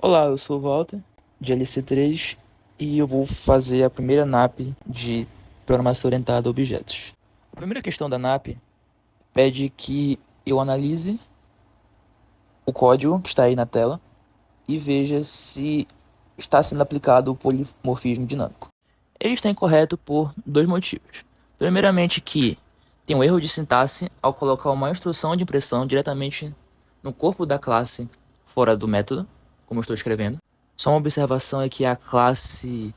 Olá, eu sou o Walter, de LC3, e eu vou fazer a primeira NAP de Programação Orientada a Objetos. A primeira questão da NAP pede que eu analise o código que está aí na tela e veja se está sendo aplicado o polimorfismo dinâmico. Ele está incorreto por dois motivos. Primeiramente, que tem um erro de sintaxe ao colocar uma instrução de impressão diretamente no corpo da classe fora do método, como eu estou escrevendo. Só uma observação é que a classe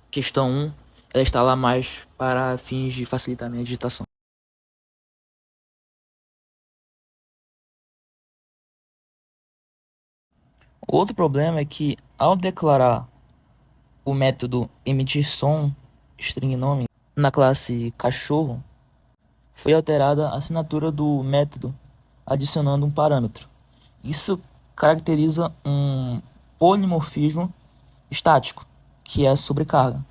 questão 1 ela está lá mais para fins de facilitar a minha digitação. O outro problema é que, ao declarar o método emitir som, string nome, na classe cachorro, foi alterada a assinatura do método, adicionando um parâmetro. Isso caracteriza um polimorfismo estático, que é a sobrecarga,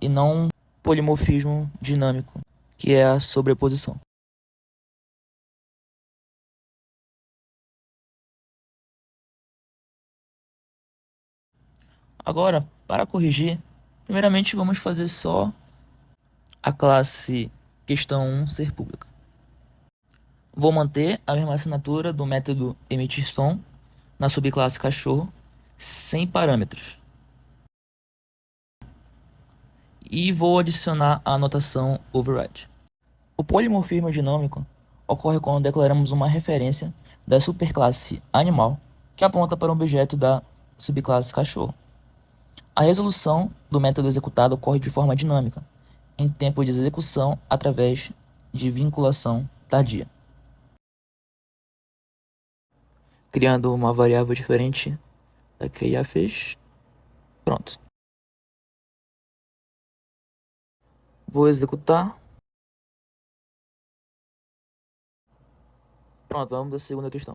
e não um polimorfismo dinâmico, que é a sobreposição. Agora, para corrigir, primeiramente vamos fazer só a classe questão 1 ser pública. Vou manter a mesma assinatura do método emitir som na subclasse cachorro sem parâmetros. E vou adicionar a anotação override. O polimorfismo dinâmico ocorre quando declaramos uma referência da superclasse animal que aponta para um objeto da subclasse cachorro. A resolução do método executado ocorre de forma dinâmica, em tempo de execução através de vinculação tardia, criando uma variável diferente da que já fez. Pronto. Vou executar. Pronto, vamos à segunda questão.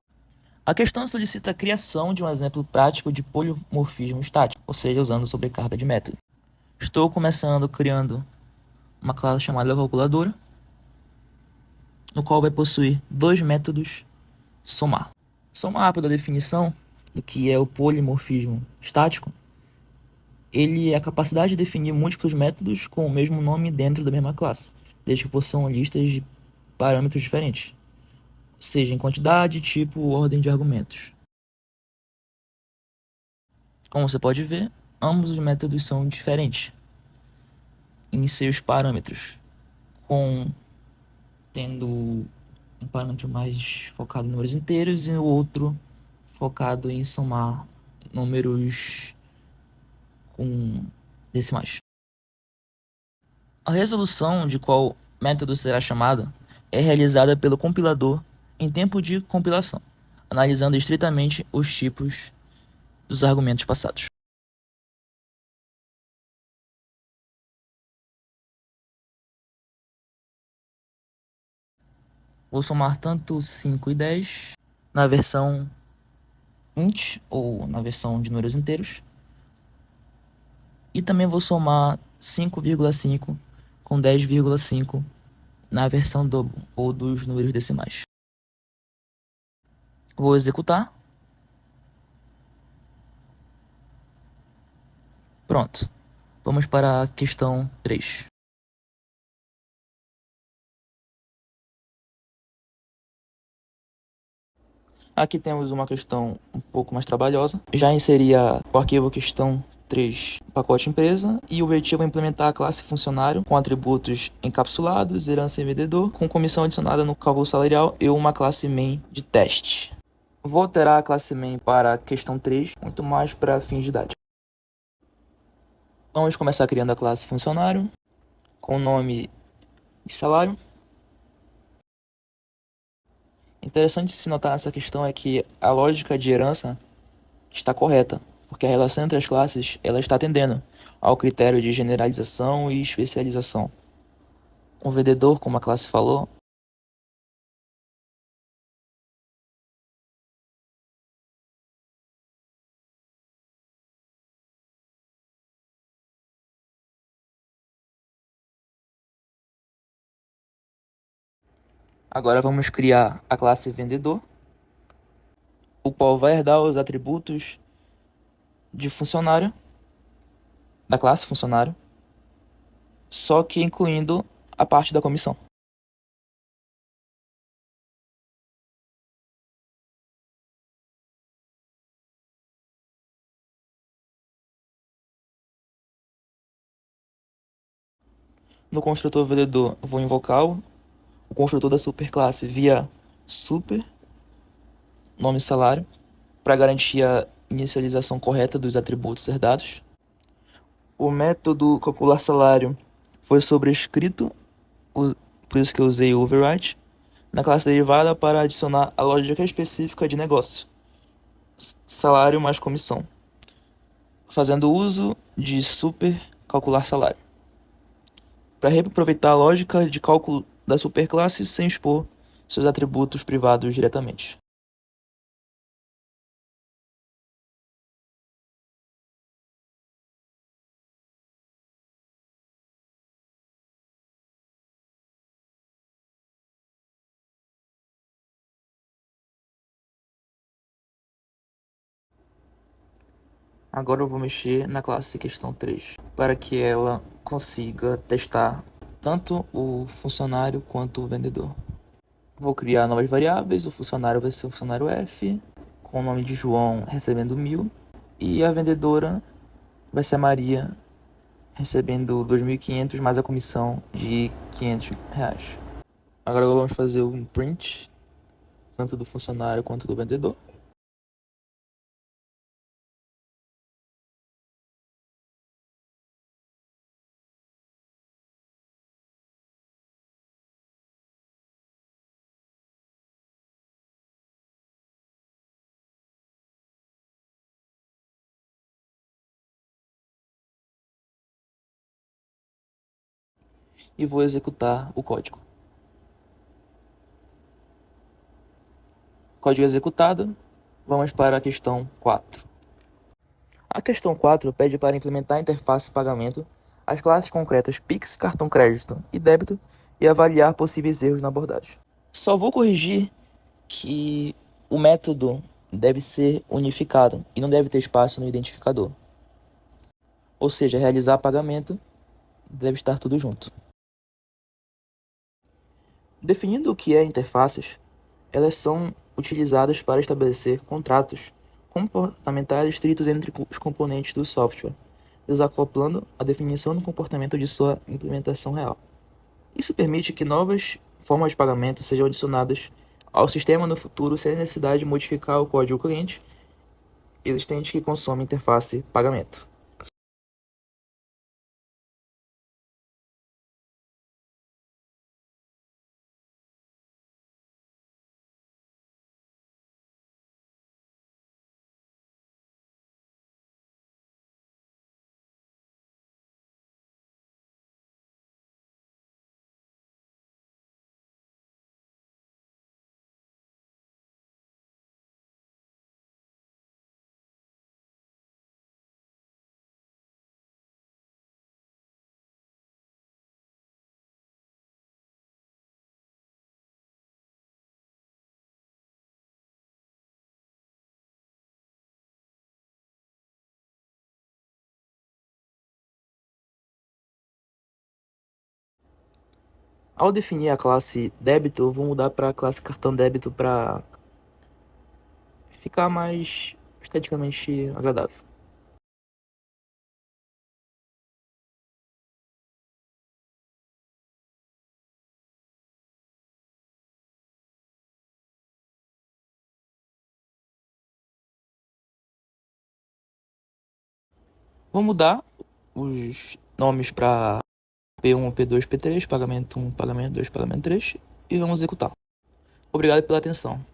A questão solicita a criação de um exemplo prático de polimorfismo estático, ou seja, usando sobrecarga de método. Estou começando criando uma classe chamada calculadora, no qual vai possuir dois métodos somar. Só uma rápida definição do que é o polimorfismo estático. Ele é a capacidade de definir múltiplos métodos com o mesmo nome dentro da mesma classe, desde que possuam listas de parâmetros diferentes, seja em quantidade, tipo ou ordem de argumentos. Como você pode ver, ambos os métodos são diferentes em seus parâmetros, com tendo um parâmetro mais focado em números inteiros e o outro focado em somar números com decimais. A resolução de qual método será chamado é realizada pelo compilador em tempo de compilação, analisando estritamente os tipos dos argumentos passados. Vou somar tanto 5 e 10 na versão int ou na versão de números inteiros, e também vou somar 5,5 com 10,5 na versão dobro ou dos números decimais. Vou executar. Pronto. Vamos para a questão 3. Aqui temos uma questão um pouco mais trabalhosa. Já inseri o arquivo questão 3 pacote empresa e o objetivo é implementar a classe funcionário com atributos encapsulados, herança e vendedor, com comissão adicionada no cálculo salarial e uma classe main de teste. Vou alterar a classe main para a questão 3, muito mais para fins didáticos. Vamos começar criando a classe funcionário com o nome de salário. Interessante se notar nessa questão é que a lógica de herança está correta, porque a relação entre as classes ela está atendendo ao critério de generalização e especialização. Um vendedor, como a classe falou, agora vamos criar a classe vendedor, o qual vai herdar os atributos de funcionário, da classe funcionário, só que incluindo a parte da comissão. No construtor vendedor, vou invocar o construtor da superclasse via super, nome e salário, para garantir a inicialização correta dos atributos herdados. O método calcular salário foi sobrescrito, por isso que eu usei o override, na classe derivada para adicionar a lógica específica de negócio, salário mais comissão, fazendo uso de super calcular salário, para reaproveitar a lógica de cálculo da superclasse sem expor seus atributos privados diretamente. Agora eu vou mexer na classe questão 3, para que ela consiga testar tanto o funcionário quanto o vendedor. Vou criar novas variáveis, o funcionário vai ser o funcionário F, com o nome de João recebendo 1.000, e a vendedora vai ser a Maria, recebendo 2.500 mais a comissão de R$ 500. Agora vamos fazer um print, tanto do funcionário quanto do vendedor. E vou executar o código. Código executado, vamos para a questão 4. A questão 4 pede para implementar a interface pagamento, as classes concretas Pix, cartão crédito e débito e avaliar possíveis erros na abordagem. Só vou corrigir que o método deve ser unificado e não deve ter espaço no identificador. Ou seja, realizar pagamento deve estar tudo junto. Definindo o que é interfaces, elas são utilizadas para estabelecer contratos comportamentais estritos entre os componentes do software, desacoplando a definição do comportamento de sua implementação real. Isso permite que novas formas de pagamento sejam adicionadas ao sistema no futuro sem necessidade de modificar o código cliente existente que consome a interface pagamento. Ao definir a classe débito, eu vou mudar para a classe cartão débito para ficar mais esteticamente agradável. Vou mudar os nomes para P1, P2, P3, pagamento 1, pagamento 2, pagamento 3 e vamos executar. Obrigado pela atenção.